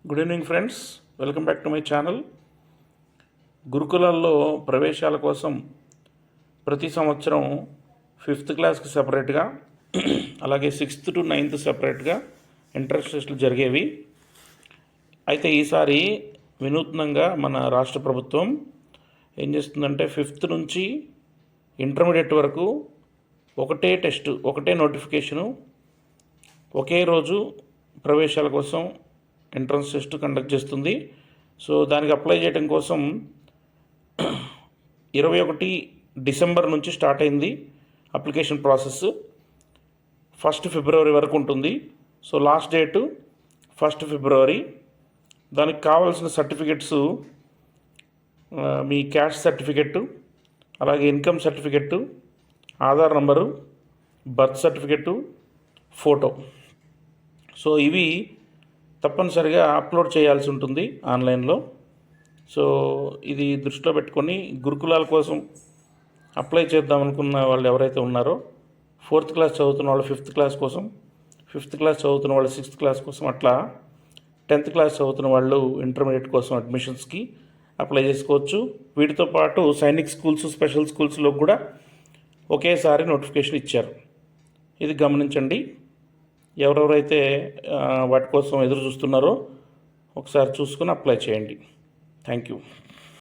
Good evening friends, welcome back to my channel. గురుకులాల్లో ప్రవేశాల కోసం ప్రతి సంవత్సరం 5th క్లాస్కి సెపరేట్గా, అలాగే 6th to 9th సెపరేట్గా ఎంట్రన్స్ టెస్టులు జరిగేవి. అయితే ఈసారి వినూత్నంగా మన రాష్ట్ర ప్రభుత్వం ఏం చేస్తుందంటే 5th నుంచి ఇంటర్మీడియట్ వరకు ఒకటే టెస్ట్, ఒకటే నోటిఫికేషను, ఒకే రోజు ప్రవేశాల కోసం ఎంట్రన్స్ టెస్ట్ కండక్ట్ చేస్తుంది. సో దానికి అప్లై చేయడం కోసం 21 డిసెంబర్ నుంచి స్టార్ట్ అయింది అప్లికేషన్ ప్రాసెస్. 1 ఫిబ్రవరి వరకు ఉంటుంది. సో లాస్ట్ డేటు 1 ఫిబ్రవరి. దానికి కావాల్సిన సర్టిఫికెట్స్ మీ క్యాస్ట్ సర్టిఫికెట్టు, అలాగే income certificate, Aadhaar number, birth certificate, photo. So ఇవి తప్పనిసరిగా అప్లోడ్ చేయాల్సి ఉంటుంది ఆన్లైన్లో. సో ఇది దృష్టిలో పెట్టుకొని గురుకులాల కోసం అప్లై చేద్దాం అనుకున్న వాళ్ళు ఎవరైతే ఉన్నారో, 4th క్లాస్ చదువుతున్న వాళ్ళు 5th క్లాస్ కోసం, 5th క్లాస్ చదువుతున్న వాళ్ళు 6th క్లాస్ కోసం, అట్లా 10th క్లాస్ చదువుతున్న వాళ్ళు ఇంటర్మీడియట్ కోసం అడ్మిషన్స్కి అప్లై చేసుకోవచ్చు. వీటితో పాటు సైనిక్ స్కూల్స్, స్పెషల్ స్కూల్స్లో కూడా ఒకేసారి నోటిఫికేషన్ ఇచ్చారు. ఇది గమనించండి. ఎవరెవరైతే వాటి కోసం ఎదురు చూస్తున్నారో ఒకసారి చూసుకొని అప్లై చేయండి. Thank you.